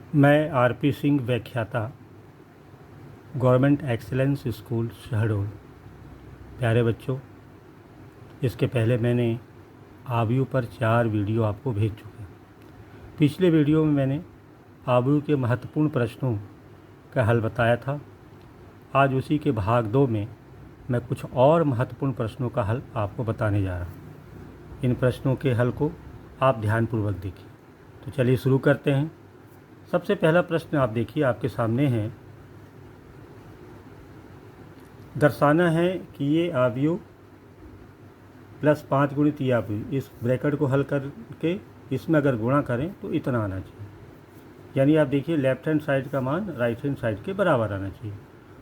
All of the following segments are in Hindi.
मैं आरपी सिंह व्याख्याता गवर्नमेंट एक्सीलेंस स्कूल शहडोल। प्यारे बच्चों, इसके पहले मैंने आबयू पर 4 वीडियो आपको भेज चुके हैं। पिछले वीडियो में मैंने आबयू के महत्वपूर्ण प्रश्नों का हल बताया था। आज उसी के भाग 2 में मैं कुछ और महत्वपूर्ण प्रश्नों का हल आपको बताने जा रहा हूँ। इन प्रश्नों के हल को आप ध्यानपूर्वक देखिए। तो चलिए शुरू करते हैं। सबसे पहला प्रश्न आप देखिए, आपके सामने है। दर्शाना है कि ये आबयू प्लस 5 गुणित ये आबयू, इस ब्रैकेट को हल करके इसमें अगर गुणा करें तो इतना आना चाहिए। यानी आप देखिए लेफ्ट हैंड साइड का मान राइट हैंड साइड के बराबर आना चाहिए।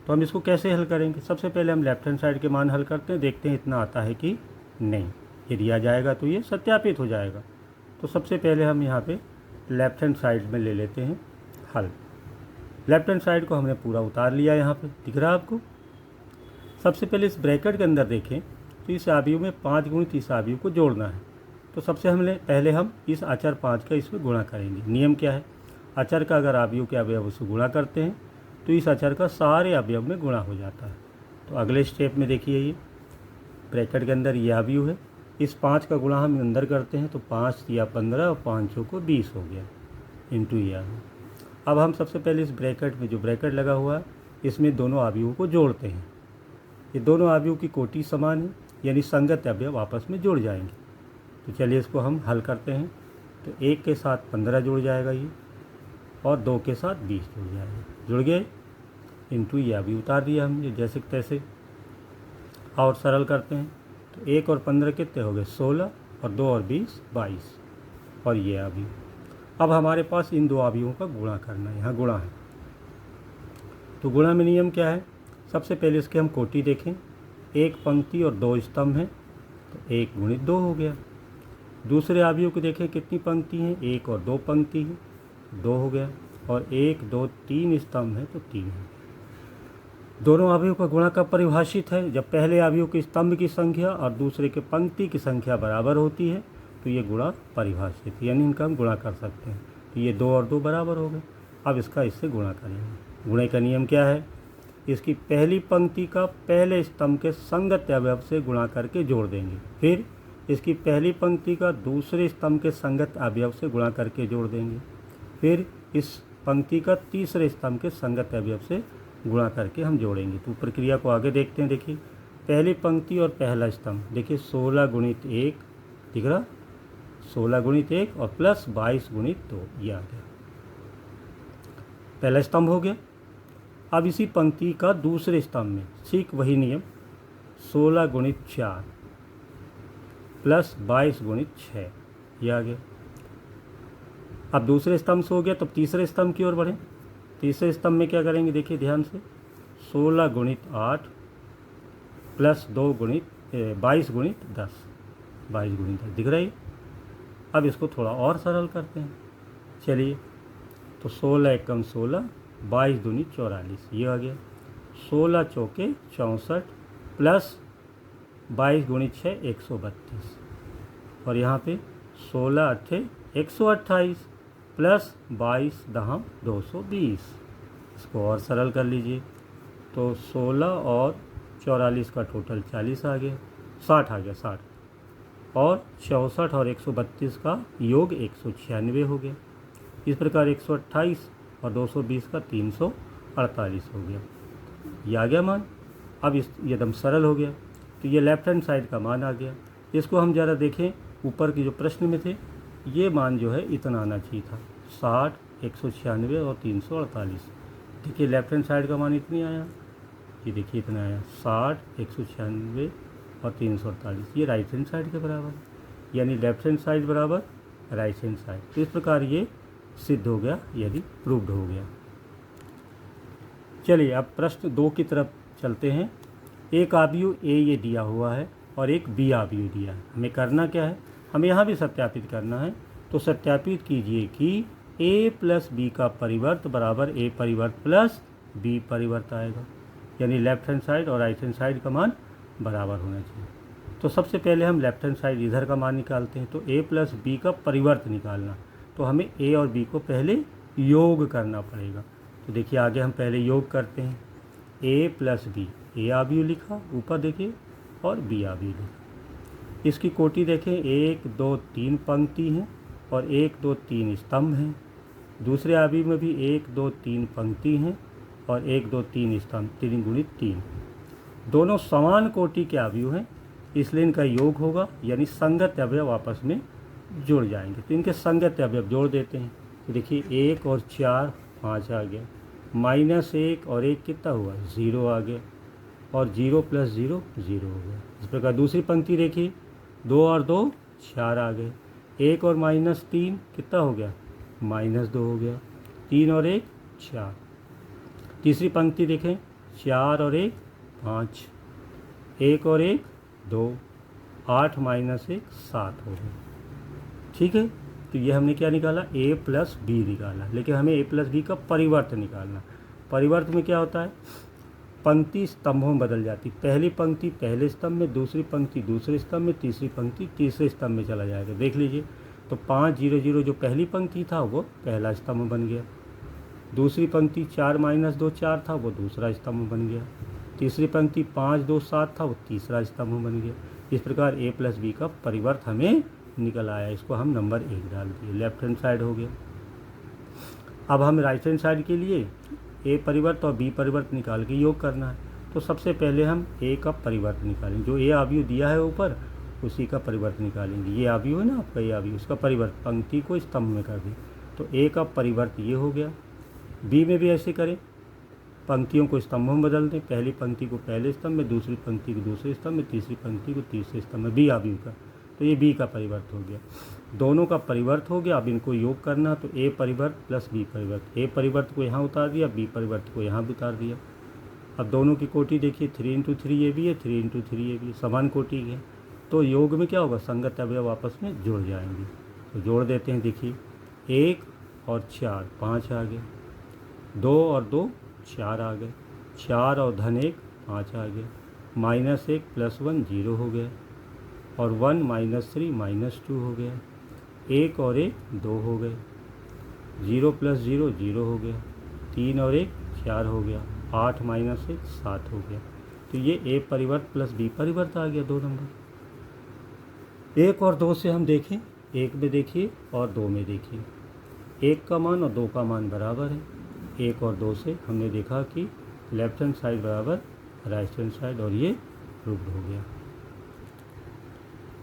तो हम इसको कैसे हल करेंगे? सबसे पहले हम लेफ्ट हैंड साइड के मान हल करते हैं, देखते हैं इतना आता है कि नहीं। यदि आ जाएगा तो ये सत्यापित हो जाएगा। तो सबसे पहले हम यहाँ पे लेफ्ट हैंड साइड में ले लेते हैं हल। लेफ्ट हैंड साइड को हमने पूरा उतार लिया, यहाँ पे दिख रहा है आपको। सबसे पहले इस ब्रैकेट के अंदर देखें तो इस आबयू में 5 गुणित इस आबयू को जोड़ना है। तो सबसे पहले हम इस अचर 5 का इसमें गुणा करेंगे। नियम क्या है? अचर का अगर आबयू के अवयव से गुणा करते हैं तो इस अचर का सारे अवयव में गुणा हो जाता है। तो अगले स्टेप में देखिए, ये ब्रैकेट के अंदर ये आबयू है, इस 5 का गुणा हम अंदर करते हैं तो 5 या 15 और 5 को 20 हो गया इंटू ये आबयू। अब हम सबसे पहले इस ब्रैकेट में जो ब्रैकेट लगा हुआ है इसमें दोनों आबयू को जोड़ते हैं। ये दोनों आबयू की कोटि समान है, यानी संगत अवयव आपस में जुड़ जाएंगे। तो चलिए इसको हम हल करते हैं। तो 1 के साथ 15 जुड़ जाएगा ये, और 2 के साथ 20 जुड़ जाएगा। जुड़ गए इंटू ये आबयू उतार दिया हमने जैसे तैसे। और सरल करते हैं तो 1 और 15 कितने हो गए? 16, और 2 और 20 22, और ये आबयू। अब हमारे पास इन दो आबयुओं का गुणा करना है। यहाँ गुणा है तो गुणा में नियम क्या है? सबसे पहले इसके हम कोटि देखें। 1 पंक्ति और 2 स्तंभ हैं तो 1 गुणित 2 हो गया। दूसरे आबयू को देखें कितनी पंक्ति हैं? 1 और 2 पंक्ति है, 2 हो गया। और 1 2 3 स्तंभ है तो 3 है। दोनों आबयू का गुणा कब परिभाषित है? जब पहले आबयू के स्तंभ की संख्या और दूसरे के पंक्ति की संख्या बराबर होती है तो ये गुणा परिभाषित है, यानी इनका हम गुणा कर सकते हैं। तो ये 2 और 2 बराबर हो गए। अब इसका इससे गुणा करेंगे। गुणे का नियम क्या है? इसकी पहली पंक्ति का पहले स्तंभ के संगत अवयव से गुणा करके जोड़ देंगे। फिर इसकी पहली पंक्ति का दूसरे स्तंभ के संगत अवयव से गुणा करके जोड़ देंगे। फिर इस पंक्ति का तीसरे स्तंभ के संगत अवयव से गुणा करके हम जोड़ेंगे। तो प्रक्रिया को आगे देखते हैं। देखिए पहली पंक्ति और पहला स्तंभ, देखिए 16 गुणित 1 दिख रहा, 16 गुणित 1 और प्लस 22 गुणित 2, ये आ गया। पहला स्तंभ हो गया। अब इसी पंक्ति का दूसरे स्तंभ में ठीक वही नियम, 16 गुणित 4 प्लस 22 गुणित 6, ये आ गया। अब दूसरे स्तंभ से हो गया तो तीसरे स्तंभ की ओर बढ़ें। तीसरे स्तंभ में क्या करेंगे? देखिए ध्यान से, 16 गुणित 8 प्लस 2 गुणित 22 गुणित 10, 22 गुणित 10 दिख रहा है। अब इसको थोड़ा और सरल करते हैं। चलिए, तो 16 एकम 16, 22 दूनी 44, ये आ गया। 16 चौके 64 प्लस 22 गुणित 6 132, और यहाँ पे 16 अट्ठे 128 प्लस 22 दहम 220। इसको और सरल कर लीजिए तो 16 और 44 का टोटल 40 आ गया, 60 आ गया, 60, और 64 और 132 का योग 196 हो गया। इस प्रकार 128 और 220 का 348 हो गया। ये आ गया मान। अब इस एकदम सरल हो गया। तो ये लेफ्ट हैंड साइड का मान आ गया। इसको हम ज़रा देखें, ऊपर के जो प्रश्न में थे ये मान जो है इतना आना चाहिए था, 60, 196 और 348। देखिए लेफ्ट हैंड साइड का मान इतनी आया, ये देखिए इतना आया, 60, 196 और 348। ये राइट हैंड साइड के बराबर, यानी लेफ्ट हैंड साइड बराबर राइट हैंड साइड। तो इस प्रकार ये सिद्ध हो गया, यदि प्रूव्ड हो गया। चलिए अब प्रश्न 2 की तरफ चलते हैं। एक आबयू ए ये दिया हुआ है और एक बी आबयू दिया है। हमें करना क्या है? हमें यहाँ भी सत्यापित करना है। तो सत्यापित कीजिए कि ए प्लस बी का परिवर्त बराबर ए परिवर्त प्लस बी परिवर्त आएगा, यानी लेफ्ट हैंड साइड और राइट हैंड साइड का मान बराबर होना चाहिए। तो सबसे पहले हम लेफ्ट हैंड साइड इधर का मान निकालते हैं। तो ए प्लस बी का परिवर्त निकालना, तो हमें ए और बी को पहले योग करना पड़ेगा। तो देखिए आगे हम पहले योग करते हैं। ए प्लस बी, ए आव्यूह लिखा ऊपर देखिए और बी आव्यूह लिखा। इसकी कोटि देखें, 1 2 3 पंक्ति हैं और 1 2 3 स्तंभ हैं। दूसरे आव्यूह में भी 1 2 3 पंक्ति हैं और 1 2 3 स्तंभ, 3 गुणित 3। दोनों समान कोटि के आव्यूह हैं, इसलिए इनका योग होगा, यानी संगत अवयव आपस में जुड़ जाएंगे। तो इनके संगत अवयव जोड़ देते हैं। तो देखिए 1 और 4 5 आ गया, -1 और 1 कितना हुआ 0 आ गया, और 0 + 0 0 हो गया। इस प्रकार दूसरी पंक्ति देखिए 2 और 2 4 आ गए, 1 और -3 कितना हो गया -2 हो गया, 3 और 1 4। तीसरी पंक्ति देखें 4 और 1 5, 1 और 1 2, 8 - 1 7 हो गया। ठीक है, तो ये हमने क्या निकाला a + b निकाला, लेकिन हमें a + b का परिवर्त निकालना। परिवर्त में क्या होता है, पंक्ति स्तंभों में बदल जाती। पहली पंक्ति पहले स्तंभ में, दूसरी पंक्ति दूसरे स्तंभ में, तीसरी पंक्ति तीसरे स्तंभ में चला जाएगा। देख लीजिए, तो 5 0 0 जो पहली पंक्ति था वो पहला स्तंभ बन गया। दूसरी पंक्ति 4 - 2 4 था, वो दूसरा स्तंभ बन गया। तीसरी पंक्ति 5 2 7 था, वो तीसरा स्तंभ बन गया। इस प्रकार a + b का परिवर्त हमें निकल आया। इसको हम नंबर 1 डाल दिए, लेफ्ट हैंड साइड हो गया। अब हम राइट हैंड साइड के लिए a परिवर्त और b परिवर्त निकाल के योग करना है। तो सबसे पहले हम a का परिवर्त निकालेंगे। जो a आव्यूह दिया है ऊपर, उसी का परिवर्त निकालेंगे। ये आव्यूह है ना आपका, ये आव्यूह, उसका परिवर्त पंक्ति को स्तंभ में कर दें। तो a का परिवर्त ये हो गया। b में भी ऐसे करें, पंक्तियों को स्तंभों में बदल दें। पहली पंक्ति को पहले स्तंभ में, दूसरी पंक्ति को दूसरे स्तंभ में, तीसरी पंक्ति को तीसरे स्तंभ में, बी आव्यूह का। तो ये बी का परिवर्त हो गया, दोनों का परिवर्त हो गया। अब इनको योग करना, तो ए परिवर्त प्लस बी परिवर्त। ए परिवर्त को यहाँ उतार दिया, बी परिवर्त को यहाँ भी उतार दिया। अब दोनों की कोटि देखिए, 3 × 3 ये भी है, 3 × 3 ये भी है, समान कोटि है। तो योग में क्या होगा, संगत अवयव आपस में जुड़ जाएंगे। तो जोड़ देते हैं। देखिए 1 और 4 5 आ गए, 2 और 2 4 आ गए, 4 और धन 1 5 आ गए, -1 + 1 0 हो गया, और 1 - 3 -2 हो गया, 1 और 1 2 हो गए, 0 + 0 0 हो गया, 3 और 1 4 हो गया, 8 - 1 7 हो गया। तो ये a परिवर्त प्लस b परिवर्त आ गया 2 नंबर। 1 और 2 से हम देखें, 1 में देखिए और 2 में देखिए, 1 का मान और 2 का मान बराबर है। 1 और 2 से हमने देखा कि लेफ्ट हैंड साइड बराबर राइट हैंड साइड, और ये प्रूव्ड हो गया।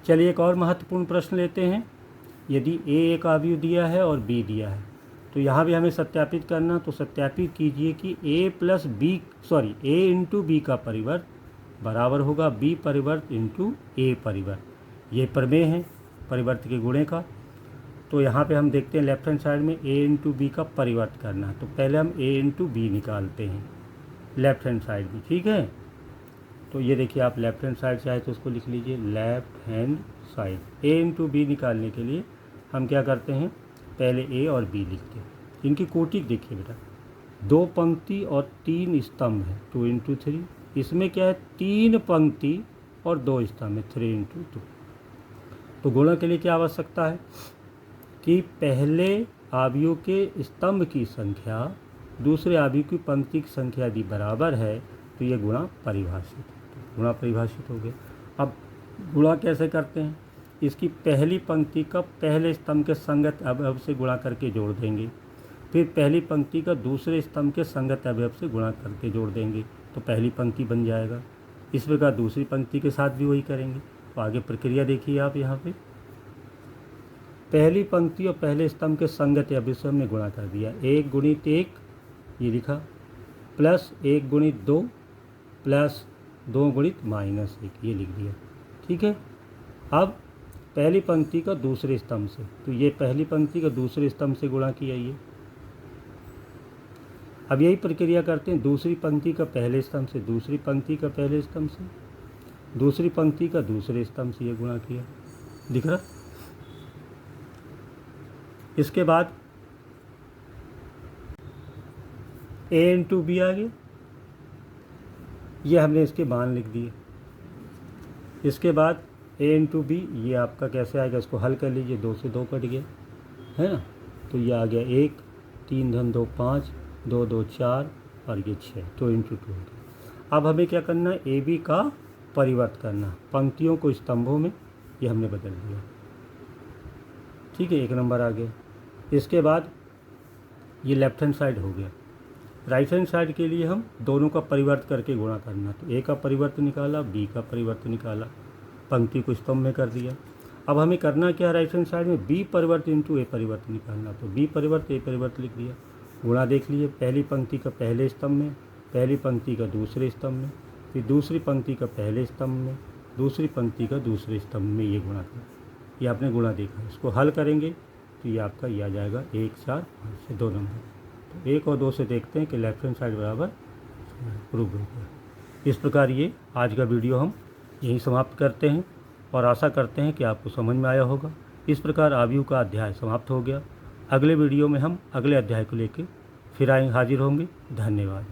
चलिए एक और महत्वपूर्ण प्रश्न लेते हैं। यदि a एक आव्यूह दिया है और b दिया है, तो यहाँ भी हमें सत्यापित करना। तो सत्यापित कीजिए कि a × b का परिवर्त बराबर होगा b परिवर्त × a परिवर्त। ये प्रमेय है परिवर्त के गुणे का। तो यहाँ पे हम देखते हैं लेफ्ट हैंड साइड में a × b का परिवर्त करना है। तो पहले हम a × b निकालते हैं लेफ्ट हैंड साइड में, ठीक है। तो ये देखिए, आप लेफ्ट हैंड साइड चाहे तो उसको लिख लीजिए, left hand side. a × b निकालने के लिए हम क्या करते हैं, पहले a और b लिखते हैं। इनकी कोटि देखिए बेटा, 2 पंक्ति और 3 स्तंभ है, 2 × 3। इसमें क्या है, 3 पंक्ति और 2 स्तंभ है, 3 × 2। तो गुणा के लिए क्या आवश्यकता है कि पहले आव्यूह के स्तंभ की संख्या दूसरे आव्यूह की पंक्ति की संख्या यदि बराबर है तो ये गुणा परिभाषित है। गुणा परिभाषित हो गया। अब गुणा कैसे करते हैं, इसकी पहली पंक्ति का पहले स्तंभ के संगत अवयव से गुणा करके जोड़ देंगे, फिर पहली पंक्ति का दूसरे स्तंभ के संगत अवयव से गुणा करके जोड़ देंगे, तो पहली पंक्ति बन जाएगा। इस प्रकार दूसरी पंक्ति के साथ भी वही करेंगे। तो आगे प्रक्रिया देखिए आप, यहाँ पे पहली पंक्ति और पहले स्तंभ के संगत अवयव से हमने गुणा कर दिया। 1 × 1 ये लिखा, प्लस 1 × 2 प्लस 2 × -1 ये लिख दिया, ठीक है। अब पहली पंक्ति का दूसरे स्तंभ से, तो ये पहली पंक्ति का दूसरे स्तंभ से गुणा किया ये। अब यही प्रक्रिया करते हैं दूसरी पंक्ति का पहले स्तंभ से, दूसरी पंक्ति का पहले स्तंभ से, दूसरी पंक्ति का दूसरे स्तंभ से ये गुणा किया, दिख रहा। इसके बाद a × b आ गया, ये हमने इसके मान लिख दिए। इसके बाद a × b ये आपका कैसे आएगा, इसको हल कर लीजिए, 2 से 2 कट गया है ना, तो ये आ गया 1, 3 धन 2 5, 2 2 4 और ये 6, तो इंटू 2। अब हमें क्या करना है, ए बी का परिवर्त करना, पंक्तियों को स्तंभों में, ये हमने बदल दिया। ठीक है, 1 नंबर आ गया। इसके बाद ये लेफ्ट हैंड साइड हो गया। राइट हैंड साइड के लिए हम दोनों का परिवर्त करके गुणा करना, तो ए का परिवर्त निकाला, बी का परिवर्त निकाला, पंक्ति को स्तंभ में कर दिया। अब हमें करना क्या है, राइट हैंड साइड में बी परिवर्त इंटू ए परिवर्त निकालना, तो बी परिवर्त ए परिवर्त लिख दिया। गुणा देख लीजिए, पहली पंक्ति का पहले स्तंभ में, पहली पंक्ति का दूसरे स्तंभ में, फिर दूसरी पंक्ति का पहले स्तंभ में, दूसरी पंक्ति का दूसरे स्तंभ में, ये गुणा कर, ये आपने गुणा देखा। इसको हल करेंगे तो ये आपका ये आ जाएगा 1 4 5 से 2 नंबर। तो 1 और 2 से देखते हैं कि लेफ्ट हैंड साइड बराबर प्रूव हो गया। इस प्रकार ये आज का वीडियो हम यहीं समाप्त करते हैं और आशा करते हैं कि आपको समझ में आया होगा। इस प्रकार आव्यूह का अध्याय समाप्त हो गया। अगले वीडियो में हम अगले अध्याय को लेकर फिर हाजिर होंगे। धन्यवाद।